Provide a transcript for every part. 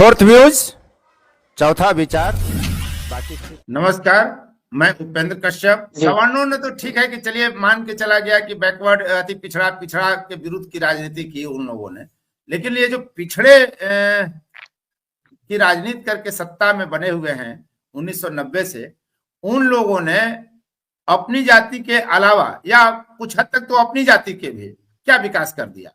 Fourth views, चौथा विचार। बाकी नमस्कार, मैं उपेंद्र कश्यप। जी। सवर्णों ने तो ठीक है कि चलिए मान के चला गया कि बैकवर्ड अति पिछड़ा पिछड़ा के विरुद्ध की राजनीति की उन लोगों ने, लेकिन ये जो पिछड़े की राजनीति करके सत्ता में बने हुए हैं 1990 से, उन लोगों ने अपनी जाति के अलावा या कुछ हद तक तो अपनी जाति के भी क्या विकास कर दिया।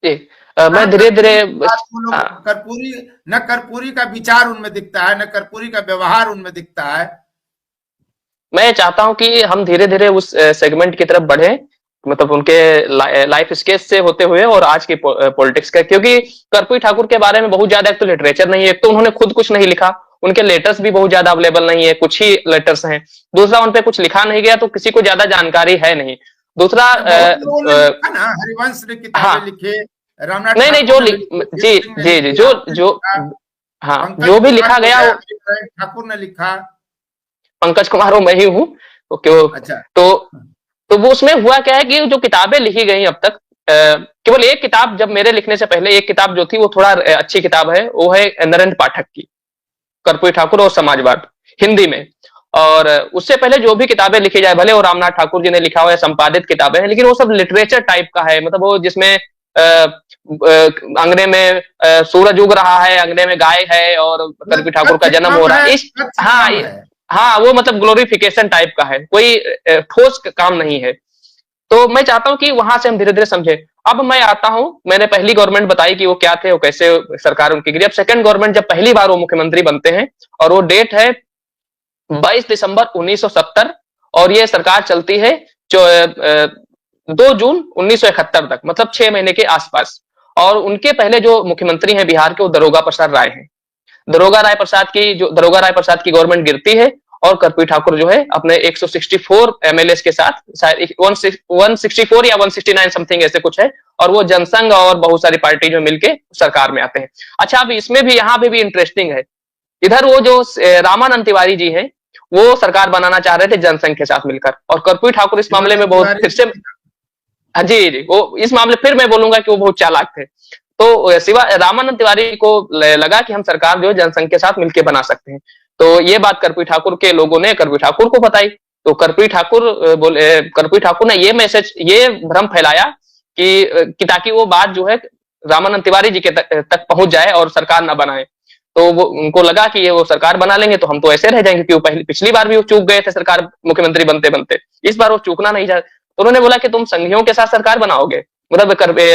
जी, मैं धीरे धीरे कर्पूरी न कर्पूरी का विचार उनमें दिखता है, न कर्पूरी का व्यवहार उनमें दिखता है। मैं चाहता हूं कि हम धीरे धीरे उस सेगमेंट की तरफ बढ़े, मतलब उनके लाइफ स्केच से होते हुए और आज की पॉलिटिक्स का, क्योंकि कर्पूरी ठाकुर के बारे में बहुत ज्यादा एक तो लिटरेचर नहीं है, एक तो उन्होंने खुद कुछ नहीं लिखा, उनके लेटर्स भी बहुत ज्यादा अवेलेबल नहीं है, कुछ ही लेटर्स हैं। दूसरा, उन पे कुछ लिखा नहीं गया तो किसी को ज्यादा जानकारी है नहीं। दूसरा हरिवंश ने किताबें लिखे, रामनाथ नहीं जो जी जी जी जो हाँ, जो भी लिखा गया वो ठाकुर ने लिखा, पंकज कुमार वो मैं ही हूँ। अच्छा। तो वो उसमें हुआ क्या है कि जो किताबें लिखी गई अब तक, केवल एक किताब, जब मेरे लिखने से पहले एक किताब जो थी वो थोड़ा अच्छी किताब है, वो है नरेंद्र पाठक की कर्पूरी ठाकुर और समाजवाद, हिंदी में। और उससे पहले जो भी किताबें लिखी जाए, भले वो रामनाथ ठाकुर जी ने लिखा हुआ है, संपादित किताबें हैं, लेकिन वो सब लिटरेचर टाइप का है। मतलब वो जिसमें अंगने में सूरज उग रहा है, अंगने में गाय है और कर्पूरी ठाकुर का जन्म हो रहा है, इस हाँ वो मतलब ग्लोरिफिकेशन टाइप का है, कोई ठोस काम नहीं है। तो मैं चाहता हूं कि वहां से हम धीरे धीरे समझे। अब मैं आता हूं, मैंने पहली गवर्नमेंट बताई कि वो क्या थे, वो कैसे सरकार उनकी गिरी। अब सेकंड गवर्नमेंट, जब पहली बार वो मुख्यमंत्री बनते हैं, और वो डेट है 22 दिसंबर 1970, और ये सरकार चलती है 2 जून 1971 तक, मतलब 6 महीने के आसपास। और उनके पहले जो मुख्यमंत्री हैं बिहार के, वो दारोगा प्रसाद राय हैं। दारोगा राय प्रसाद की गवर्नमेंट गिरती है, और कर्पूरी ठाकुर जो है अपने 164 एमएलए के साथ, शायद 164 या 169 समथिंग ऐसे कुछ है, और वो जनसंघ और बहुत सारी पार्टी जो मिलके सरकार में आते हैं। अच्छा, अब इसमें भी यहाँ पे भी इंटरेस्टिंग है, इधर वो जो रामानंद तिवारी जी हैं, वो सरकार बनाना चाह रहे थे जनसंघ के साथ मिलकर, और कर्पूरी ठाकुर इस मामले में बहुत फिर से जी वो इस मामले फिर मैं बोलूंगा कि वो बहुत चालाक थे। तो सिवा रामानंद तिवारी को लगा कि हम सरकार जो है जनसंघ के साथ मिलकर बना सकते हैं। तो ये बात कर्पूरी ठाकुर के लोगों ने कर्पूरी ठाकुर को बताई। तो कर्पूरी ठाकुर ने ये मैसेज, ये भ्रम फैलाया कि ताकि वो बात जो है रामानंद तिवारी जी के तक पहुंच जाए और सरकार ना बनाए। तो वो उनको लगा कि ये वो सरकार बना लेंगे तो हम तो ऐसे रह जाएंगे, क्योंकि पिछली बार भी वो चूक गए थे सरकार मुख्यमंत्री बनते बनते, इस बार वो चूकना नहीं चाहते। तो उन्होंने बोला कि तुम संघियों के साथ सरकार बनाओगे, मतलब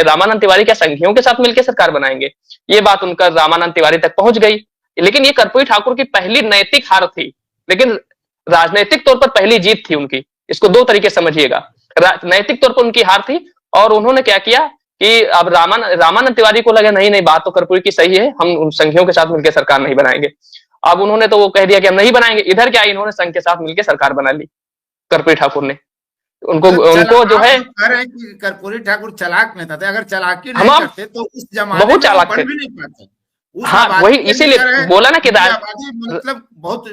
रामानंद तिवारी क्या संघियों के साथ मिलकर सरकार बनाएंगे। ये बात उनका रामानंद तिवारी तक पहुंच गई। लेकिन ये कर्पूरी ठाकुर की पहली नैतिक हार थी, लेकिन राजनीतिक तौर पर पहली जीत थी उनकी। इसको दो तरीके समझिएगा, नैतिक तौर पर उनकी हार थी, और उन्होंने क्या किया कि अब रामानंद तिवारी को लगा नहीं बात तो कर्पूरी की सही है, हम उन संघियों के साथ मिलकर सरकार नहीं बनाएंगे। अब उन्होंने तो वो कह दिया कि हम नहीं बनाएंगे। इधर क्या, इन्होंने संघ के साथ मिलकर सरकार बना ली कर्पूरी ठाकुर ने। उनको जो है, कह रहे हैं कि कर्पूरी ठाकुर चालाक नेता थे, अगर चालाकी नहीं करते तो इस जमाने बहुत चालाक थे, भी नहीं पाते। हाँ वही इसीलिए बोला ना कि मतलब बहुत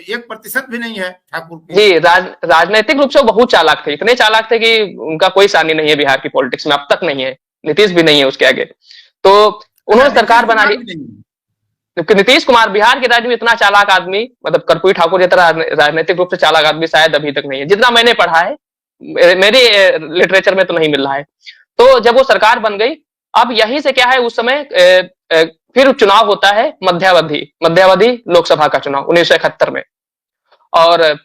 1% भी नहीं है ठाकुर की। जी, राजनीतिक रूप से वो बहुत चालाक थे, इतने चालाक थे कि उनका कोई सानी नहीं है बिहार की पॉलिटिक्स में, अब तक नहीं है, नीतीश भी नहीं है उसके आगे। तो उन्होंने सरकार बना ली, क्योंकि नीतीश कुमार बिहार के राज्य में इतना चालाक आदमी, मतलब कर्पूरी ठाकुर जितना राजनीतिक रूप से चालाक आदमी शायद अभी तक नहीं है, जितना मैंने पढ़ा है, मेरे लिटरेचर में तो नहीं मिल रहा है। तो जब वो सरकार बन गई, अब यहीं से क्या है, उस समय फिर चुनाव होता है, मध्यावधि लोकसभा का चुनाव 1971 में, और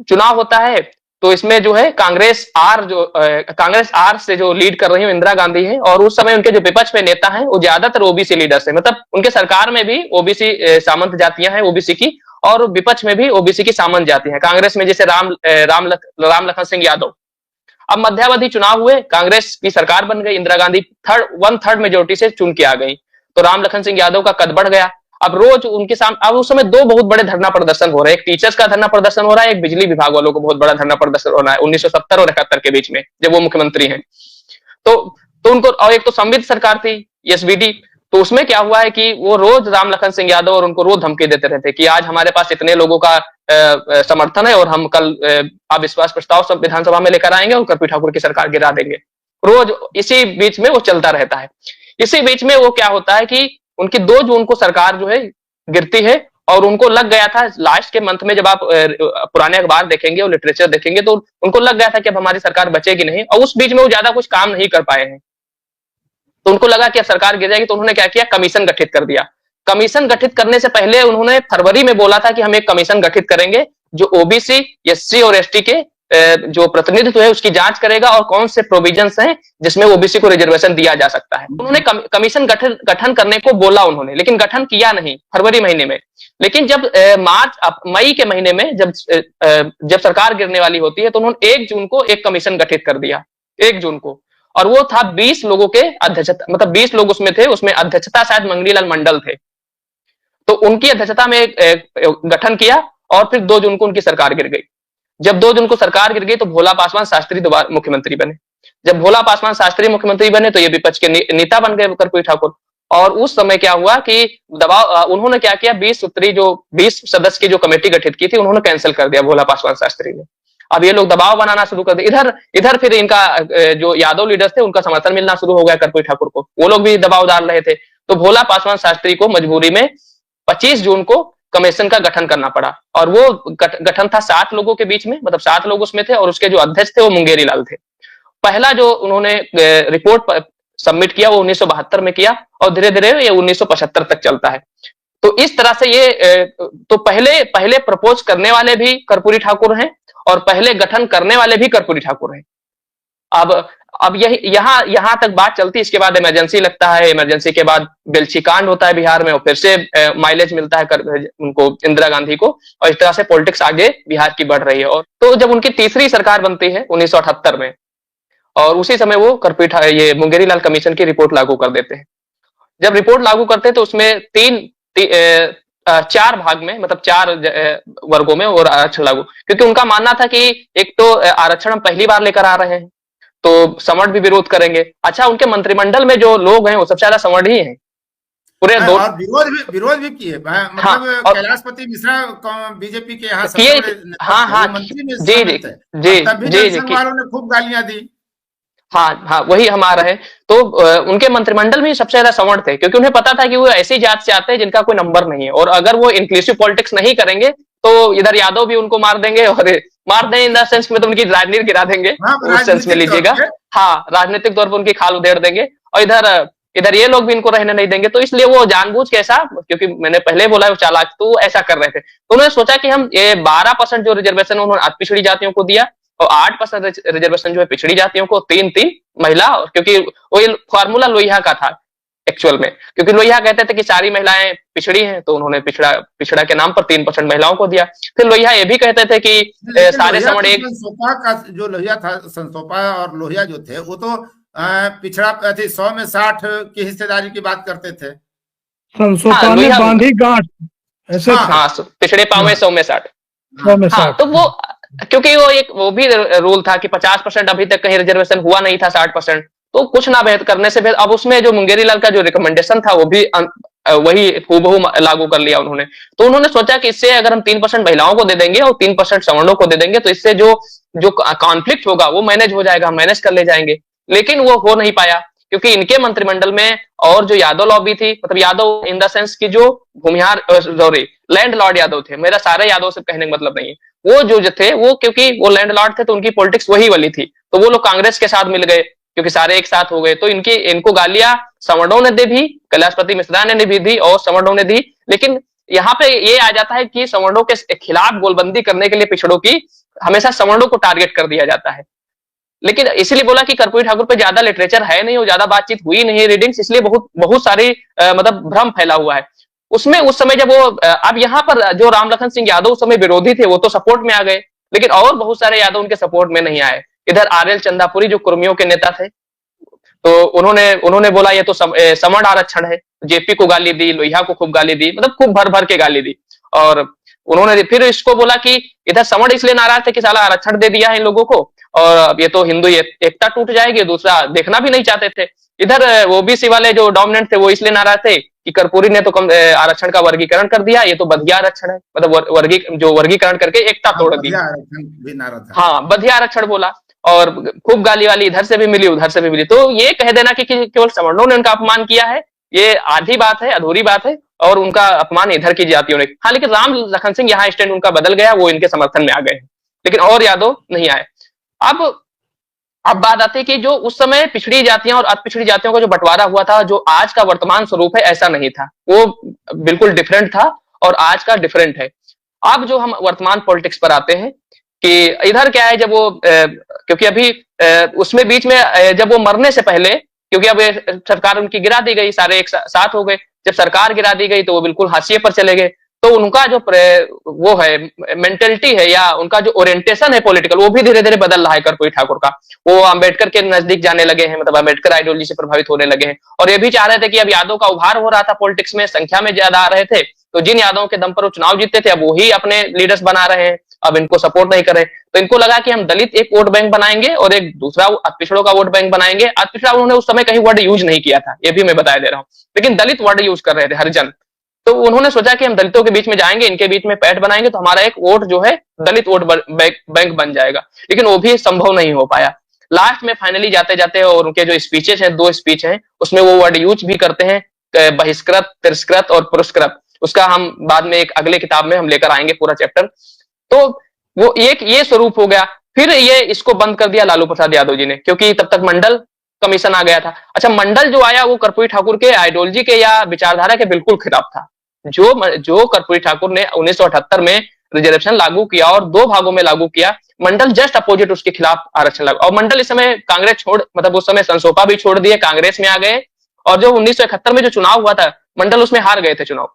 चुनाव होता है। तो इसमें जो है कांग्रेस आर से जो लीड कर रही है इंदिरा गांधी है, और उस समय उनके जो विपक्ष में नेता हैं वो ज्यादातर ओबीसी लीडर्स है, मतलब उनके सरकार में भी ओबीसी सामंत जातियां हैं ओबीसी की, और विपक्ष में भी ओबीसी की सामंत जाति है। कांग्रेस में जैसे राम लखन सिंह यादव। अब मध्यावधि चुनाव हुए, कांग्रेस की सरकार बन गई, इंदिरा गांधी 1/3 मेजोरिटी से चुन के आ गई, तो राम लखन सिंह यादव का कद बढ़ गया। अब रोज उनके सामने, अब उस समय 2 बहुत बड़े धरना प्रदर्शन हो रहे हैं, एक टीचर्स का धरना प्रदर्शन हो रहा है, एक बिजली विभाग वालों को बहुत बड़ा धरना प्रदर्शन हो रहा है 1970 और 71 के बीच में, जब वो मुख्यमंत्री हैं। तो उनको, और एक तो संविध सरकार थी एसवीडी, तो उसमें क्या हुआ है कि वो रोज राम लखन सिंह यादव और उनको रोज धमकी देते रहते कि आज हमारे पास इतने लोगों का समर्थन है और हम कल अविश्वास प्रस्ताव सब विधानसभा में लेकर आएंगे और कर्पूरी ठाकुर की सरकार गिरा देंगे। रोज इसी बीच में वो चलता रहता है। इसी बीच में वो क्या होता है कि उनकी 2 जून को सरकार जो है गिरती है, और उनको लग गया था लास्ट के मंथ में, जब आप पुराने अखबार देखेंगे और लिटरेचर देखेंगे तो उनको लग गया था कि अब हमारी सरकार बचेगी नहीं, और उस बीच में वो ज्यादा कुछ काम नहीं कर पाए हैं। तो उनको लगा कि अब सरकार गिर जाएगी, तो उन्होंने क्या किया, कमीशन गठित कर दिया। कमीशन गठित करने से पहले उन्होंने फरवरी में बोला था कि हम एक कमीशन गठित करेंगे जो ओबीसी, एससी और एसटी के जो प्रतिनिधित्व है उसकी जांच करेगा, और कौन से प्रोविजंस हैं जिसमें ओबीसी को रिजर्वेशन दिया जा सकता है। उन्होंने कमीशन गठन करने को बोला उन्होंने, लेकिन गठन किया नहीं फरवरी महीने में। लेकिन जब मई के महीने में जब सरकार गिरने वाली होती है, तो उन्होंने 1 जून को एक कमीशन गठित कर दिया, 1 जून को, और वो था 20 लोगों के अध्यक्षता, मतलब 20 लोग उसमें थे, उसमें अध्यक्षता शायद मंगलीलाल मंडल थे। तो उनकी अध्यक्षता में गठन किया, और फिर 2 जून को उनकी सरकार गिर गई। जब 2 जून को सरकार गिर गई तो भोला पासवान शास्त्री दोबारा मुख्यमंत्री बने। जब भोला पासवान शास्त्री मुख्यमंत्री बने तो ये विपक्ष के नेता बन गए कर्पूरी ठाकुर। और उस समय क्या हुआ कि दबाव, उन्होंने क्या किया, 20 सूत्री जो 20 सदस्य की जो कमेटी गठित की थी उन्होंने कैंसिल कर दिया भोला पासवान शास्त्री ने। अब ये लोग दबाव बनाना शुरू कर दिया। इधर फिर इनका जो यादव लीडर्स थे उनका समर्थन मिलना शुरू हो गया कर्पूरी ठाकुर को, वो लोग भी दबाव डाल रहे थे। तो भोला पासवान शास्त्री को मजबूरी में 25 जून को कमीशन का गठन करना पड़ा, और वो गठन था 7 लोगों के बीच में, मतलब 7 लोग उसमें थे, और उसके जो अध्यक्ष थे वो मुंगेरी लाल थे। पहला जो उन्होंने रिपोर्ट सबमिट किया वो 1972 में किया, और धीरे धीरे ये 1975 तक चलता है। तो इस तरह से ये तो पहले प्रपोज करने वाले भी कर्पूरी ठाकुर हैं, और पहले गठन करने वाले भी कर्पूरी ठाकुर हैं। अब यही यहां तक बात चलती है। इसके बाद इमरजेंसी लगता है, इमरजेंसी के बाद बेलछी कांड होता है बिहार में, और फिर से माइलेज मिलता है उनको, इंदिरा गांधी को, और इस तरह से पॉलिटिक्स आगे बिहार की बढ़ रही है। और तो जब उनकी तीसरी सरकार बनती है 1978 में, और उसी समय वो ये मुंगेरी लाल कमीशन की रिपोर्ट लागू कर देते हैं। जब रिपोर्ट लागू करते हैं तो उसमें 4 भाग में, मतलब 4 वर्गों में और आरक्षण लागू, क्योंकि उनका मानना था कि एक तो आरक्षण हम पहली बार लेकर आ रहे हैं तो समर्थ भी विरोध करेंगे। अच्छा, उनके मंत्रिमंडल में जो लोग हैं वो सबसे ज्यादा समर्थ ही हैं पूरे दो। विरोध भी किए, मतलब हाँ, कैलाशपति मिश्रा बीजेपी के यहाँ हाँ, मंत्री में जी, तब भी जनसंघ वालों ने खूब गालियां दी। हाँ, वही हम आ रहे हैं। तो उनके मंत्रिमंडल में सबसे ज्यादा समर्थ थे, क्योंकि उन्हें पता था कि वो ऐसी जात से आते हैं जिनका कोई नंबर नहीं है, और अगर वो इंक्लूसिव पॉलिटिक्स नहीं करेंगे तो इधर यादव भी उनको मार देंगे, और मार देंगे इन द सेंस में तो उनकी राजनीति गिरा देंगे, उस सेंस में लीजिएगा। हाँ, राजनीतिक तौर पर उनकी खाल उधेड़ देंगे, और इधर ये लोग भी इनको रहने नहीं देंगे। तो इसलिए वो जानबूझ के ऐसा, क्योंकि मैंने पहले बोला वो चालाक, तो वो ऐसा कर रहे थे। तो उन्होंने सोचा कि हम ये 12% जो रिजर्वेशन उन्होंने पिछड़ी जातियों को दिया, और 8% रिजर्वेशन जो है पिछड़ी जातियों को, 3-3 महिला, क्योंकि वो फॉर्मूला लोहिया का था एक्चुअल में, क्योंकि लोहिया कहते थे कि सारी महिलाएं पिछड़ी हैं, तो उन्होंने पिछड़ा के नाम पर 3% महिलाओं को दिया। फिर लोहिया ये भी कहते थे कि सारे समण एक, संसोपा का जो लोहिया था, संसोपा और लोहिया जो थे वो तो पिछड़ा 100 में 60 की हिस्सेदारी की बात करते थे। संसोपा में बांधी गांठ ऐसे, हाँ, पिछड़े पांव में 100 में 60। हाँ, तो वो क्योंकि वो भी रूल था कि 50% अभी तक कहीं रिजर्वेशन हुआ नहीं था, 60%, तो कुछ ना बेहतर करने से फिर अब उसमें जो मुंगेरी लाल का जो रिकमेंडेशन था वो भी वही हूबहू लागू कर लिया उन्होंने। तो उन्होंने सोचा कि इससे अगर हम 3% महिलाओं को दे देंगे और 3% सवर्णों को दे देंगे तो इससे जो कॉन्फ्लिक्ट होगा वो मैनेज हो जाएगा, हम मैनेज कर ले जाएंगे। लेकिन वो हो नहीं पाया, क्योंकि इनके मंत्रिमंडल में और जो यादव लॉबी थी, मतलब यादव इन द सेंस की जो Bhumihar sorry land Lord Yadav थे, मेरा सारे यादव से कहने का मतलब नहीं है, वो जो थे वो क्योंकि वो लैंड लॉर्ड थे तो उनकी पॉलिटिक्स वही वाली थी, तो वो लोग कांग्रेस के साथ मिल गए क्योंकि सारे एक साथ हो गए। तो इनको गालियां सवर्णों ने दी भी, कैलाशपति मिश्रा ने भी दी और सवर्णों ने दी। लेकिन यहाँ पे ये आ जाता है कि सवर्णों के खिलाफ गोलबंदी करने के लिए पिछड़ों की हमेशा सवर्णों को टारगेट कर दिया जाता है। लेकिन इसलिए बोला कि कर्पूरी ठाकुर पे ज्यादा लिटरेचर है नहीं और ज्यादा बातचीत हुई नहीं, रीडिंग्स, इसलिए बहुत सारी मतलब भ्रम फैला हुआ है उसमें। उस समय जब वो अब यहाँ पर जो राम लखन सिंह यादव उस समय विरोधी थे वो तो सपोर्ट में आ गए, लेकिन और बहुत सारे यादव उनके सपोर्ट में नहीं आए। इधर आरएल चंदापुरी जो कुर्मियों के नेता थे, तो उन्होंने बोला ये तो समण आरक्षण है, जेपी को गाली दी, लोहिया को खूब गाली दी, मतलब खूब भर भर के गाली दी। और उन्होंने फिर इसको बोला कि इधर समण इसलिए नाराज थे कि साला आरक्षण दे दिया है इन लोगों को और अब ये तो हिंदू एकता टूट जाएगी, दूसरा देखना भी नहीं चाहते थे। इधर ओबीसी वाले जो डोमिनेंट थे वो इसलिए नाराज थे कि कर्पूरी ने तो आरक्षण का वर्गीकरण कर दिया, ये तो बधिया आरक्षण है, मतलब वर्गीकरण करके एकता तोड़ दी। हाँ, बधिया आरक्षण बोला और खूब गाली वाली इधर से भी मिली उधर से भी मिली। तो ये कह देना कि केवल सवर्णों ने उनका अपमान किया है, ये आधी बात है, अधूरी बात है, और उनका अपमान इधर की जातियों ने। हाँ, लेकिन राम लखन सिंह यहाँ स्टैंड उनका बदल गया, वो इनके समर्थन में आ गए, लेकिन और यादव नहीं आए। अब बात आती है कि जो उस समय पिछड़ी जातियां और अति पिछड़ी जातियों का जो बंटवारा हुआ था, जो आज का वर्तमान स्वरूप है, ऐसा नहीं था, वो बिल्कुल डिफरेंट था, और आज का डिफरेंट है। अब जो हम वर्तमान पॉलिटिक्स पर आते हैं कि इधर क्या है, जब वो क्योंकि अभी उसमें बीच में जब वो मरने से पहले, क्योंकि अब सरकार उनकी गिरा दी गई, सारे एक साथ हो गए, जब सरकार गिरा दी गई तो वो बिल्कुल हाशिए पर चले गए। तो उनका जो वो है मेंटेलिटी है, या उनका जो ओरिएंटेशन है पॉलिटिकल, वो भी धीरे धीरे बदल रहा है कर्पूरी ठाकुर का। वो अंबेडकर के नजदीक जाने लगे हैं, मतलब अंबेडकर आइडियोलॉजी से प्रभावित होने लगे हैं, और ये भी चाह रहे थे कि अब यादव का उभार हो रहा था पॉलिटिक्स में, संख्या में ज्यादा आ रहे थे, तो जिन यादवों के दम पर वो चुनाव जीतते थे, अब वो ही अपने लीडर्स बना रहे हैं, अब इनको सपोर्ट नहीं कर रहे। तो इनको लगा कि हम दलित एक वोट बैंक बनाएंगे और एक दूसरा पिछड़ों का वोट बैंक बनाएंगे। पिछड़ा उन्होंने उस समय कहीं वर्ड यूज नहीं किया था, ये भी मैं बता दे रहा हूँ, लेकिन दलित वर्ड यूज कर रहे थे, हरिजन। तो उन्होंने सोचा कि हम दलितों के बीच में जाएंगे, इनके बीच में पैठ बनाएंगे, तो हमारा एक वोट जो है दलित वोट बैंक बन जाएगा। लेकिन वो भी संभव नहीं हो पाया। लास्ट में फाइनली जाते जाते, और उनके जो स्पीचेस हैं, 2 स्पीच हैं, उसमें वो वर्ड यूज भी करते हैं, बहिष्कृत, तिरस्कृत और पुरस्कृत। उसका हम बाद में एक अगले किताब में हम लेकर आएंगे पूरा चैप्टर। तो वो एक ये स्वरूप हो गया। फिर ये इसको बंद कर दिया लालू प्रसाद यादव जी ने, क्योंकि तब तक मंडल कमीशन आ गया था। अच्छा, मंडल जो आया वो कर्पूरी ठाकुर के आइडियोलॉजी के या विचारधारा के बिल्कुल खिलाफ था। जो कर्पूरी ठाकुर ने 1978 में रिजर्वेशन लागू किया और 2 भागों में लागू किया, मंडल जस्ट अपोजिट उसके खिलाफ आरक्षण लागू। और मंडल इस समय कांग्रेस मतलब उस समय संसोपा भी छोड़ दिए, कांग्रेस में आ गए, और जो 1971 में जो चुनाव हुआ था, मंडल उसमें हार गए थे चुनाव।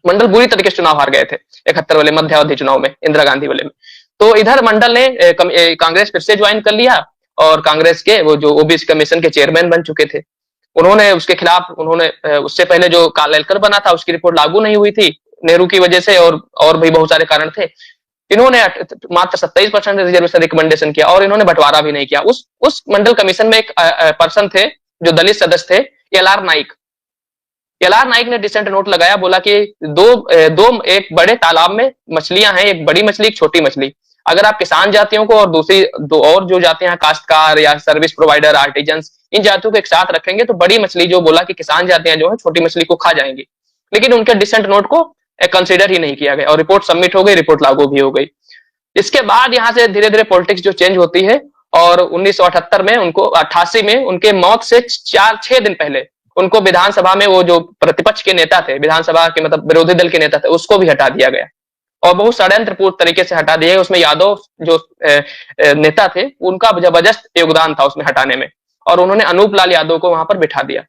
मंडल बुरी तरीके से चुनाव हार गए थे 71 वाले मध्यावधि चुनाव में, इंदिरा गांधी वाले में। तो इधर मंडल ने कांग्रेस फिर से ज्वाइन कर लिया, और कांग्रेस के वो जो ओबीसी कमीशन के चेयरमैन बन चुके थे, उन्होंने उसके खिलाफ, उन्होंने उससे पहले जो कालेलकर बना था उसकी रिपोर्ट लागू नहीं हुई थी नेहरू की वजह से, और भी बहुत सारे कारण थे। इन्होंने मात्र 27% रिजर्वेशन रिकमेंडेशन किया, और इन्होंने बंटवारा भी नहीं किया। उस मंडल कमीशन में एक पर्सन थे जो दलित सदस्य थे, एलआर नाइक। एलआर नाइक ने डिसेंट नोट लगाया, बोला कि एक बड़े तालाब में मछलियां हैं, एक बड़ी मछली, एक छोटी मछली। अगर आप किसान जातियों को और दूसरी और जो जातियां हैं, काश्तकार या सर्विस प्रोवाइडर, आर्टिजन्स, इन जातियों को एक साथ रखेंगे तो बड़ी मछली, जो बोला कि किसान जातियां जो है छोटी मछली को खा जाएंगी। लेकिन उनके डिसेंट नोट को कंसिडर ही नहीं किया गया, और रिपोर्ट सबमिट हो गई, रिपोर्ट लागू भी हो गई। इसके बाद यहाँ से धीरे धीरे पॉलिटिक्स जो चेंज होती है, और 1978 में उनको, 88 में उनके मौत से 4-6 दिन पहले उनको विधानसभा में, वो जो प्रतिपक्ष के नेता थे, विधानसभा के मतलब विरोधी दल के नेता थे, उसको भी हटा दिया गया, और बहुत षड्यंत्रपूर्ण तरीके से हटा दिया। उसमें यादव जो नेता थे, उनका जबरदस्त योगदान था उसमें हटाने में, और उन्होंने अनूप लाल यादव को वहां पर बिठा दिया।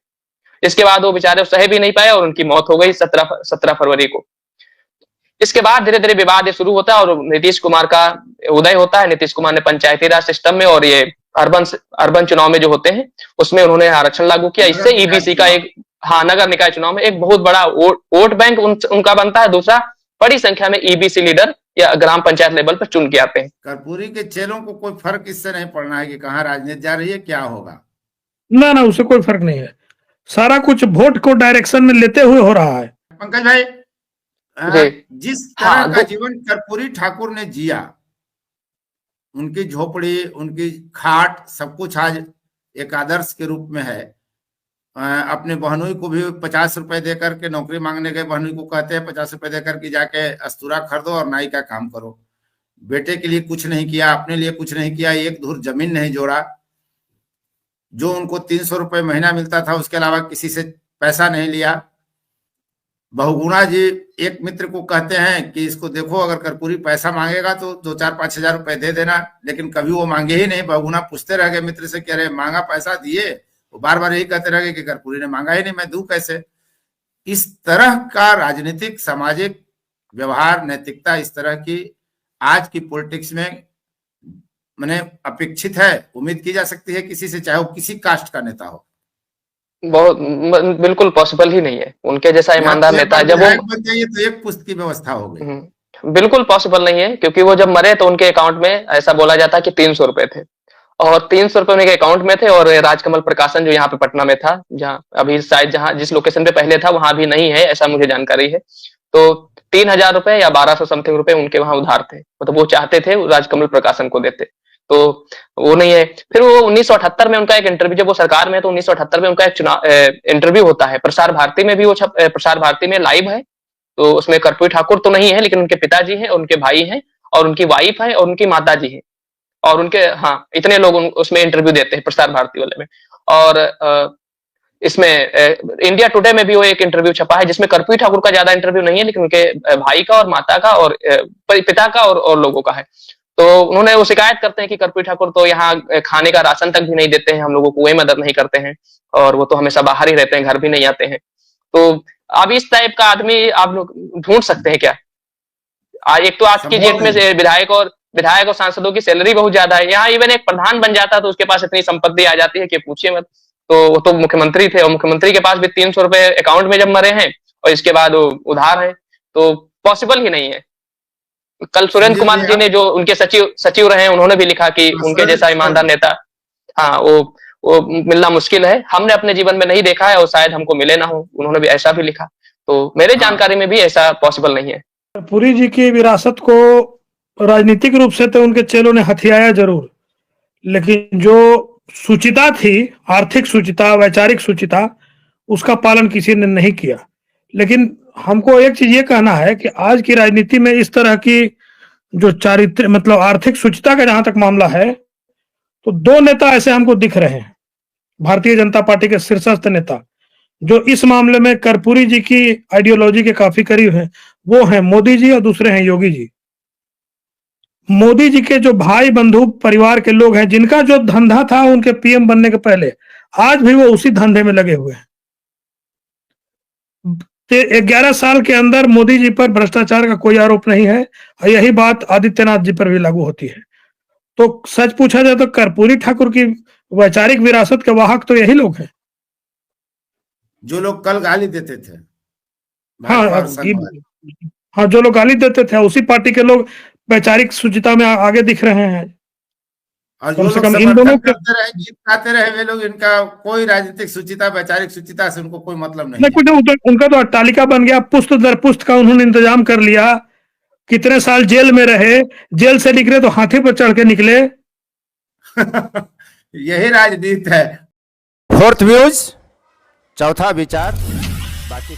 इसके बाद वो बेचारे सह भी नहीं पाए, और उनकी मौत हो गई 17 फरवरी को। इसके बाद धीरे धीरे विवाद शुरू होता है, और नीतीश कुमार का उदय होता है। नीतीश कुमार ने पंचायती राज सिस्टम में और ये अर्बन चुनाव में जो होते हैं, उसमें उन्होंने आरक्षण लागू किया। इससे ईबीसी का एक, हाँ, नगर निकाय चुनाव में एक बहुत बड़ा वोट बैंक उनका बनता है। दूसरा, बड़ी संख्या में ईबीसी लीडर या ग्राम पंचायत लेवल पर चुन के आते हैं। कर्पूरी के चेलों को कोई फर्क इससे नहीं पड़ना है कि कहाँ राजनीति जा रही है, क्या होगा। ना, उससे कोई फर्क नहीं है। सारा कुछ वोट को डायरेक्शन में लेते हुए हो रहा है। पंकज भाई, जिस तरह का जीवन कर्पूरी ठाकुर ने जिया, उनकी झोपड़ी, उनकी खाट, सब कुछ आज एक आदर्श के रूप में है। अपने बहनोई को भी 50 रुपए देकर के, नौकरी मांगने गए बहनोई को कहते हैं 50 रुपए देकर के जाके अस्तूरा खरीदो और नाई का काम करो। बेटे के लिए कुछ नहीं किया, अपने लिए कुछ नहीं किया, एक धूर जमीन नहीं जोड़ा। जो उनको 300 रुपए महीना मिलता था, उसके अलावा किसी से पैसा नहीं लिया। बहुगुणा जी एक मित्र को कहते हैं कि इसको देखो, अगर कर्पूरी पैसा मांगेगा तो 2-4-5 हजार रुपए दे देना, लेकिन कभी वो मांगे ही नहीं। बहुगुणा पूछते रह गए मित्र से, कह रहे मांगा पैसा दिए, वो बार बार यही कहते रह गए कि कर्पूरी ने मांगा ही नहीं, मैं दूं कैसे। इस तरह का राजनीतिक, सामाजिक व्यवहार, नैतिकता इस तरह की आज की पॉलिटिक्स में मैंने अपेक्षित है, उम्मीद की जा सकती है किसी से, चाहे वो किसी कास्ट का नेता हो। बहुत बिल्कुल पॉसिबल ही नहीं है उनके जैसा ईमानदार नेता। जब वो बन जाइए तो एक पुस्त की व्यवस्था हो गई। बिल्कुल पॉसिबल नहीं है, क्योंकि वो जब मरे तो उनके अकाउंट में ऐसा बोला जाता है कि 300 रुपए थे, और 300 रुपए उनके अकाउंट में थे। और राजकमल प्रकाशन जो यहाँ पे पटना में था, जहाँ अभी शायद जिस लोकेशन पे पहले था वहां भी नहीं है, ऐसा मुझे जानकारी है। तो 3000 रुपए या 1200 समथिंग रुपए उनके वहां उधार थे, मतलब वो चाहते थे राजकमल प्रकाशन को देते। तो वो नहीं है। फिर वो 1978 में उनका एक इंटरव्यू, जब वो सरकार में है तो 1978 में उनका एक चुनाव इंटरव्यू होता है, प्रसार भारती में भी वो प्रसार भारती में लाइव है। तो उसमें कर्पूरी ठाकुर तो नहीं है, लेकिन उनके पिताजी हैं, उनके भाई हैं, और उनकी वाइफ है, और उनकी माता जी है, और उनके, हाँ, इतने लोग उसमें इंटरव्यू देते हैं प्रसार भारती वाले में। और इसमें इंडिया टुडे में भी वो एक इंटरव्यू छपा है जिसमें कर्पूरी ठाकुर का ज्यादा इंटरव्यू नहीं है, लेकिन उनके भाई का और माता का और पिता का और लोगों का है। तो उन्होंने वो शिकायत करते हैं कि कर्पूरी ठाकुर तो यहाँ खाने का राशन तक भी नहीं देते हैं, हम लोगों को कोई मदद नहीं करते हैं, और वो तो हमेशा बाहर ही रहते हैं, घर भी नहीं आते हैं। तो अब इस टाइप का आदमी आप लोग ढूंढ सकते हैं क्या? एक तो आज की डेट में विधायक और सांसदों की सैलरी बहुत ज्यादा है, यहाँ इवन एक प्रधान बन जाता तो उसके पास इतनी संपत्ति आ जाती है कि पूछिए मत। तो वो तो मुख्यमंत्री थे, और मुख्यमंत्री के पास भी 300 रुपए अकाउंट में जब मरे हैं, और इसके बाद वो उधार है, तो पॉसिबल ही नहीं है। कल सुरेंद्र कुमार जी ने, जो उनके सचिव रहे हैं, उन्होंने भी लिखा कि उनके जैसा ईमानदार नेता, हाँ, वो मिलना मुश्किल है, हमने अपने जीवन में नहीं देखा है, और शायद हमको मिले ना हो। उन्होंने भी ऐसा भी लिखा। तो मेरे जानकारी में भी ऐसा पॉसिबल नहीं है। पुरी जी की विरासत को राजनीतिक रूप से तो उनके चेलों ने हथियाया जरूर, लेकिन जो सुचिता थी, आर्थिक सुचिता, वैचारिक सुचिता, उसका पालन किसी ने नहीं किया। लेकिन हमको एक चीज ये कहना है कि आज की राजनीति में इस तरह की जो चारित्र, मतलब आर्थिक सुचिता का जहां तक मामला है, तो दो नेता ऐसे हमको दिख रहे हैं, भारतीय जनता पार्टी के शीर्षस्थ नेता, जो इस मामले में कर्पूरी जी की आइडियोलॉजी के काफी करीब हैं। वो हैं मोदी जी, और दूसरे हैं योगी जी। मोदी जी के जो भाई बंधु परिवार के लोग हैं, जिनका जो धंधा था उनके पीएम बनने के पहले, आज भी वो उसी धंधे में लगे हुए हैं। 11 साल के अंदर मोदी जी पर भ्रष्टाचार का कोई आरोप नहीं है, और यही बात आदित्यनाथ जी पर भी लागू होती है। तो सच पूछा जाए तो कर्पूरी ठाकुर की वैचारिक विरासत के वाहक तो यही लोग हैं, जो लोग कल गाली देते थे। हाँ, जो लोग गाली देते थे, उसी पार्टी के लोग वैचारिक सुचिता में आगे दिख रहे हैं। और जो लोग इन दोनों करते रहे, गीत गाते रहे, वे लोग, इनका कोई राजनीतिक सुचिता, वैचारिक सुचिता से उनको कोई मतलब नहीं है। उनका तो अट्टालिका बन गया, पुस्त दर पुस्त का उन्होंने इंतजाम कर लिया। कितने साल जेल में रहे, जेल से निकले तो हाथी पर चढ़ के निकले। यही राजनीति है। फोर्थ व्यूज, चौथा विचार, बाकी